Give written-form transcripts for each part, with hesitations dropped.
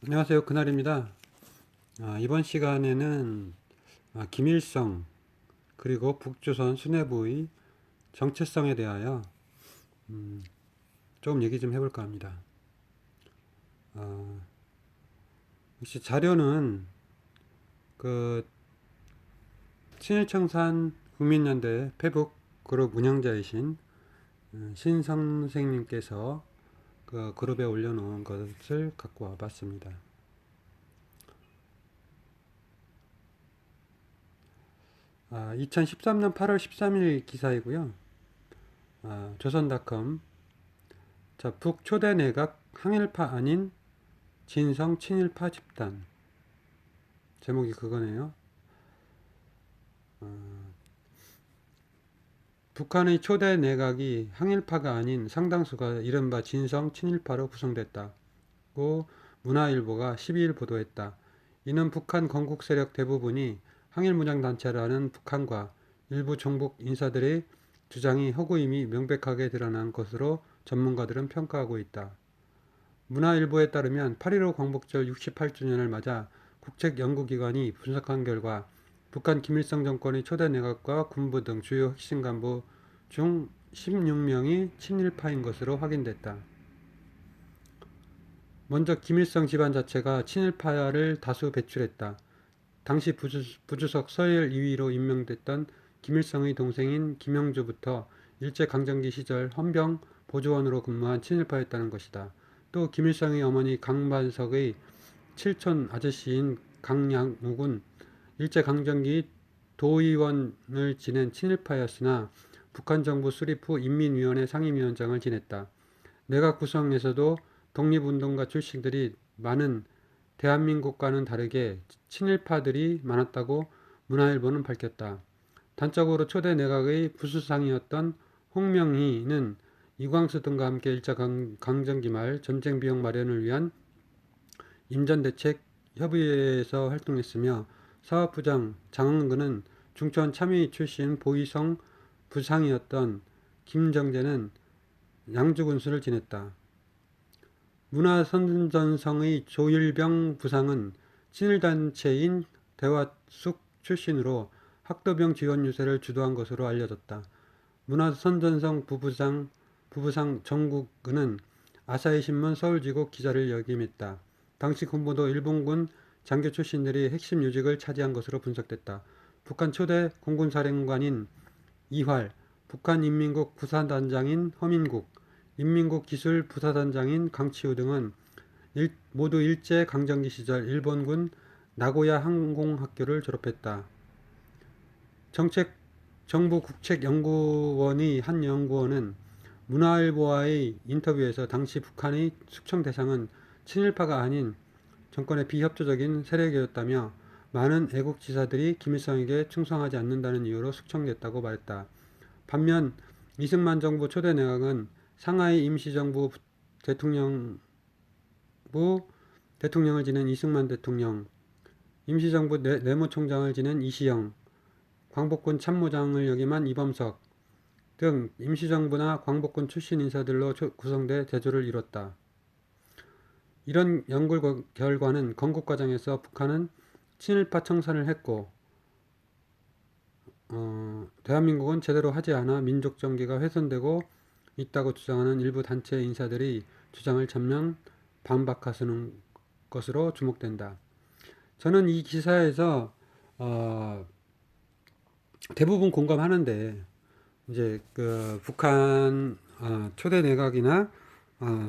안녕하세요. 그날입니다. 이번 시간에는 김일성 그리고 북조선 수뇌부의 정체성에 대하여 조금 얘기 좀 해볼까 합니다. 역시 자료는 그 친일청산 국민연대 페북 그룹 운영자이신 신 선생님께서 그 그룹에 올려놓은 것을 갖고 와봤습니다. 2013년 8월 13일 기사이고요. 조선닷컴. 자, 북초대 내각 항일파 아닌 진성 친일파 집단. 제목이 그거네요. 북한의 초대 내각이 항일파가 아닌 상당수가 이른바 진성 친일파로 구성됐다고 문화일보가 12일 보도했다. 이는 북한 건국 세력 대부분이 항일무장단체라는 북한과 일부 종북 인사들의 주장이 허구임이 명백하게 드러난 것으로 전문가들은 평가하고 있다. 문화일보에 따르면 8.15 광복절 68주년을 맞아 국책연구기관이 분석한 결과 북한 김일성 정권의 초대 내각과 군부 등 주요 핵심 간부 중 16명이 친일파인 것으로 확인됐다. 먼저 김일성 집안 자체가 친일파를 다수 배출했다. 당시 부주석 서열 2위로 임명됐던 김일성의 동생인 김영주부터 일제강점기 시절 헌병 보조원으로 근무한 친일파였다는 것이다. 또 김일성의 어머니 강반석의 칠촌 아저씨인 강양욱은 일제강점기 도의원을 지낸 친일파였으나 북한 정부 수립 후 인민위원회 상임위원장을 지냈다. 내각 구성에서도 독립운동가 출신들이 많은 대한민국과는 다르게 친일파들이 많았다고 문화일보는 밝혔다. 단적으로 초대 내각의 부수상이었던 홍명희는 이광수 등과 함께 일제 강점기 말 전쟁 비용 마련을 위한 임전대책 협의회에서 활동했으며 사업부장 장흥근은 중천 참의 출신 보이성 부상이었던 김정재는 양주군수를 지냈다. 문화선전성의 조일병 부상은 친일단체인 대화숙 출신으로 학도병 지원 유세를 주도한 것으로 알려졌다. 문화선전성 부부상 정국은은 아사히신문 서울지국 기자를 역임했다. 당시 군부도 일본군 장교 출신들이 핵심 요직을 차지한 것으로 분석됐다. 북한 초대 공군사령관인 이활, 북한인민국 부사단장인 허민국, 인민국 기술 부사단장인 강치우 등은 모두 일제 강점기 시절 일본군 나고야 항공학교를 졸업했다. 정부 국책연구원의 한 연구원은 문화일보와의 인터뷰에서 당시 북한의 숙청 대상은 친일파가 아닌 정권의 비협조적인 세력이었다며 많은 애국지사들이 김일성에게 충성하지 않는다는 이유로 숙청됐다고 말했다. 반면 이승만 정부 초대 내각은 상하이 임시정부 대통령을 지낸 이승만 대통령, 임시정부 내무총장을 지낸 이시영, 광복군 참모장을 역임한 이범석 등 임시정부나 광복군 출신 인사들로 구성돼 대조를 이뤘다. 이런 연구 결과는 건국 과정에서 북한은 친일파 청산을 했고 대한민국은 제대로 하지 않아 민족 정기가 훼손되고 있다고 주장하는 일부 단체 인사들이 주장을 전면 반박하는 것으로 주목된다. 저는 이 기사에서 대부분 공감하는데 이제 그 북한 초대 내각이나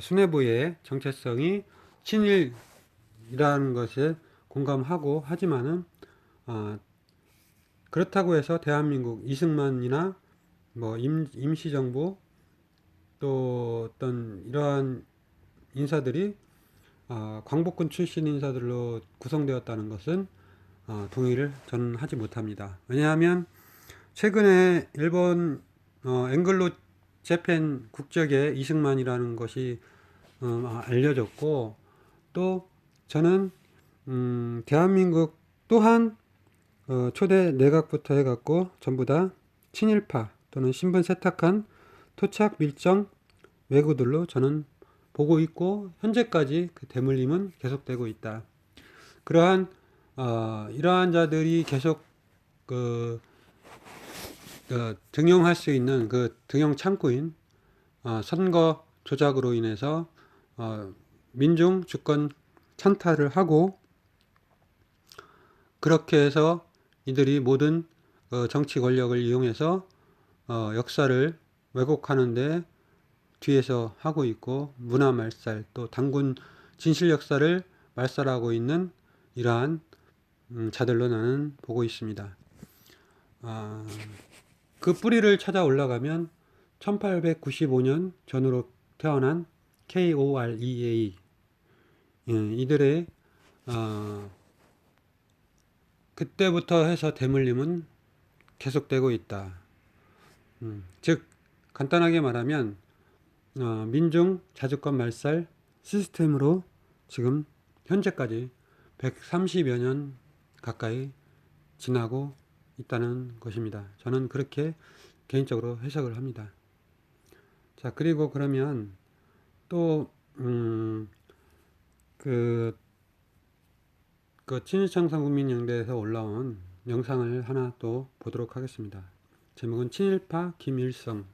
수뇌부의 정체성이 친일이라는 것에 공감하고 하지만은 그렇다고 해서 대한민국 이승만이나 뭐 임시정부 또 어떤 이러한 인사들이 광복군 출신 인사들로 구성되었다는 것은 동의를 저는 하지 못합니다. 왜냐하면 최근에 일본 앵글로 재팬 국적의 이승만이라는 것이 알려졌고 또 저는 대한민국 또한 초대 내각부터 해갖고 전부 다 친일파 또는 신분 세탁한 토착 밀정 왜구들로 저는 보고 있고 현재까지 그 대물림은 계속되고 있다. 이러한 자들이 계속 등용할 수 있는 그 등용 창구인 선거 조작으로 인해서 민중 주권 찬탈을 하고, 그렇게 해서 이들이 모든 정치 권력을 이용해서 역사를 왜곡하는데 뒤에서 하고 있고, 문화 말살, 또 단군 진실 역사를 말살하고 있는 이러한 자들로 나는 보고 있습니다. 그 뿌리를 찾아 올라가면 1895년 전후로 태어난 KOREA, 이들의 그때부터 해서 대물림은 계속되고 있다. 즉 간단하게 말하면 민중 자주권 말살 시스템으로 지금 현재까지 130여 년 가까이 지나고 있다는 것입니다. 저는 그렇게 개인적으로 해석을 합니다. 자, 그리고 그러면 또 친일청산 국민연대에서 올라온 영상을 하나 또 보도록 하겠습니다. 제목은 친일파 김일성.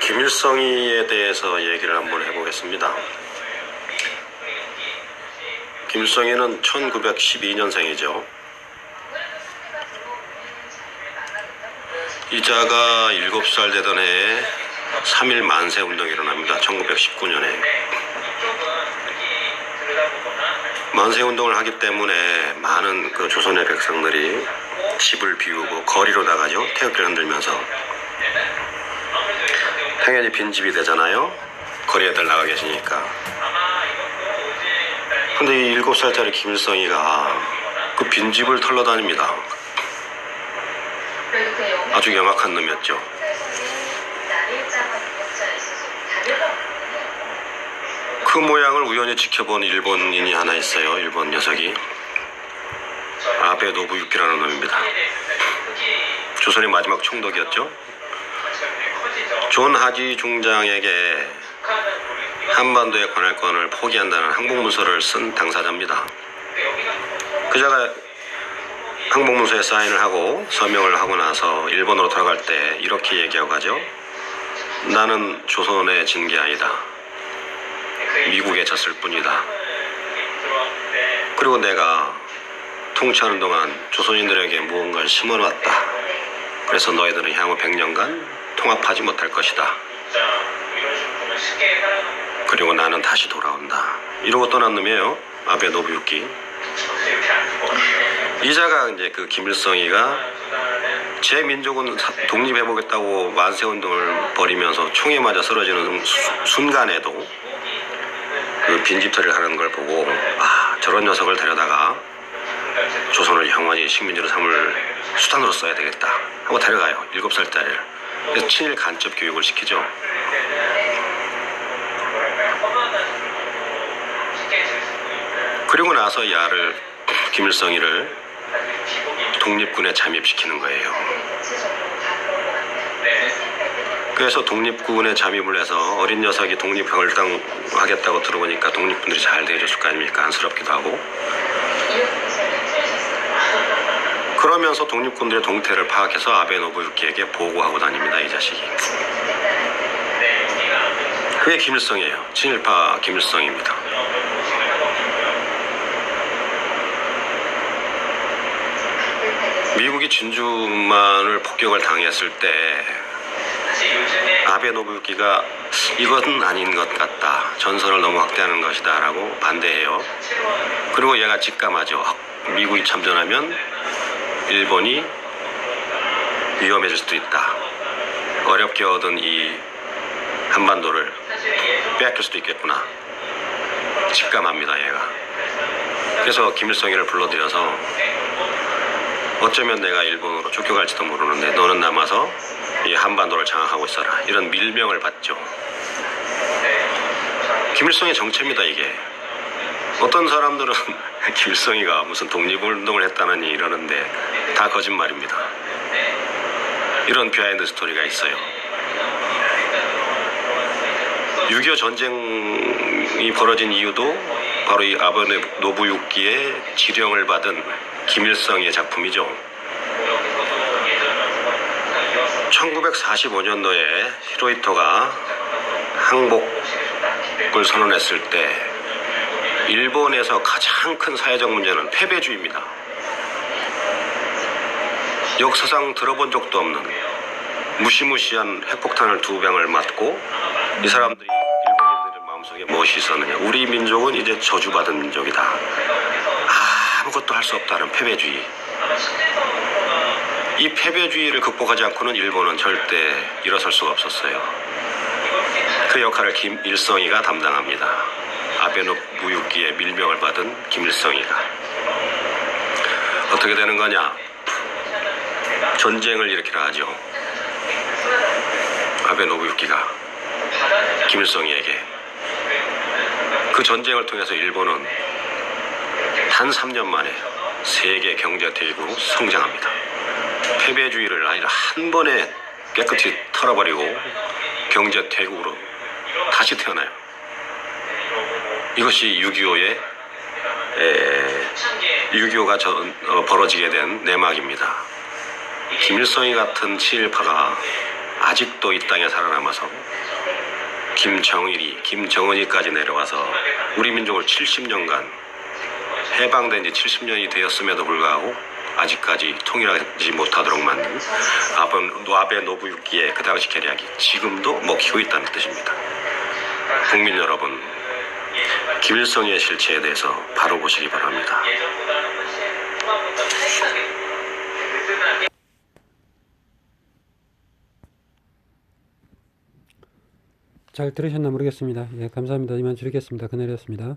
김일성이에 대해서 얘기를 한번 해보겠습니다. 김일성이는 1912년생이죠. 이자가 7살 되던 해에 3.1 만세운동이 일어납니다. 1919년에. 만세운동을 하기 때문에 많은 그 조선의 백성들이 집을 비우고 거리로 나가죠. 태극기를 흔들면서. 당연히 빈집이 되잖아요. 거리에들 나가 계시니까. 근데 이 7살짜리 김일성이가 그 빈집을 털러 다닙니다. 아주 영악한 놈이었죠. 그 모양을 우연히 지켜본 일본인이 하나 있어요. 일본 녀석이. 아베 노부유키라는 놈입니다. 조선의 마지막 총독이었죠. 존 하지 중장에게 한반도의 관할권을 포기한다는 항복문서를 쓴 당사자입니다. 그자가 항복문서에 사인을 하고 서명을 하고 나서 일본으로 돌아갈 때 이렇게 얘기하고 가죠. 나는 조선에 진 게 아니다. 미국에 졌을 뿐이다. 그리고 내가 통치하는 동안 조선인들에게 무언가를 심어놨다. 그래서 너희들은 향후 100년간 통합하지 못할 것이다. 그리고 나는 다시 돌아온다. 이러고 떠난 놈이에요. 아베 노부유키. 이자가 이제 그 김일성이가 제 민족은 독립해보겠다고 만세운동을 벌이면서 총에 맞아 쓰러지는 순간에도 그 빈집털이를 하는 걸 보고, 저런 녀석을 데려다가 조선을 영원히 식민지로 삼을 수단으로 써야 되겠다 하고 데려가요. 7살짜리를. 그래서 친일 간첩 교육을 시키죠. 그리고 나서 야를 김일성이를 독립군에 잠입시키는 거예요. 그래서 독립군에 잠입을 해서 어린 녀석이 독립혁명을 하겠다고 들어보니까 독립군들이 잘 대해줬을 거 아닙니까? 안쓰럽기도 하고. 그러면서 독립군들의 동태를 파악해서 아베 노부유키에게 보고하고 다닙니다. 이 자식이. 그게 김일성이에요. 친일파 김일성입니다. 미국이 진주만을 폭격을 당했을 때 아베 노부유키가 이것은 아닌 것 같다. 전선을 너무 확대하는 것이다 라고 반대해요. 그리고 얘가 직감하죠. 미국이 참전하면 일본이 위험해질 수도 있다. 어렵게 얻은 이 한반도를 빼앗길 수도 있겠구나. 직감합니다, 얘가. 그래서 김일성이를 불러들여서 어쩌면 내가 일본으로 쫓겨갈지도 모르는데 너는 남아서 이 한반도를 장악하고 있어라. 이런 밀명을 받죠. 김일성의 정체입니다, 이게. 어떤 사람들은 김일성이가 무슨 독립운동을 했다느니 이러는데 다 거짓말입니다. 이런 비하인드 스토리가 있어요. 6.25 전쟁이 벌어진 이유도 바로 이 아베 노부유키의 지령을 받은 김일성의 작품이죠. 1945년도에 히로히토가 항복을 선언했을 때 일본에서 가장 큰 사회적 문제는 패배주의입니다. 역사상 들어본 적도 없는 무시무시한 핵폭탄을 2방을 맞고 이 사람들이 일본인들의 마음속에 무엇이 있었느냐. 우리 민족은 이제 저주받은 민족이다. 아무것도 할 수 없다는 패배주의. 이 패배주의를 극복하지 않고는 일본은 절대 일어설 수가 없었어요. 그 역할을 김일성이가 담당합니다. 아베 노부유키의 밀명을 받은 김일성이가. 어떻게 되는 거냐? 전쟁을 일으키라 하죠. 아베 노부유키가 김일성이에게. 그 전쟁을 통해서 일본은 단 3년 만에 세계 경제 대국으로 성장합니다. 패배주의를 아니라 한 번에 깨끗이 털어버리고 경제 대국으로 다시 태어나요. 이것이 6.25가 벌어지게 된 내막입니다. 김일성이 같은 친일파가 아직도 이 땅에 살아남아서 김정일이, 김정은이까지 내려와서 우리 민족을 70년간 해방된 지 70년이 되었음에도 불구하고 아직까지 통일하지 못하도록 만든 아베 노부유키의 그 당시 계략이 지금도 먹히고 있다는 뜻입니다. 국민 여러분, 김일성의 실체에 대해서 바로 보시기 바랍니다. 잘 들으셨나 모르겠습니다. 예, 감사합니다. 이만 줄이겠습니다. 그날이었습니다.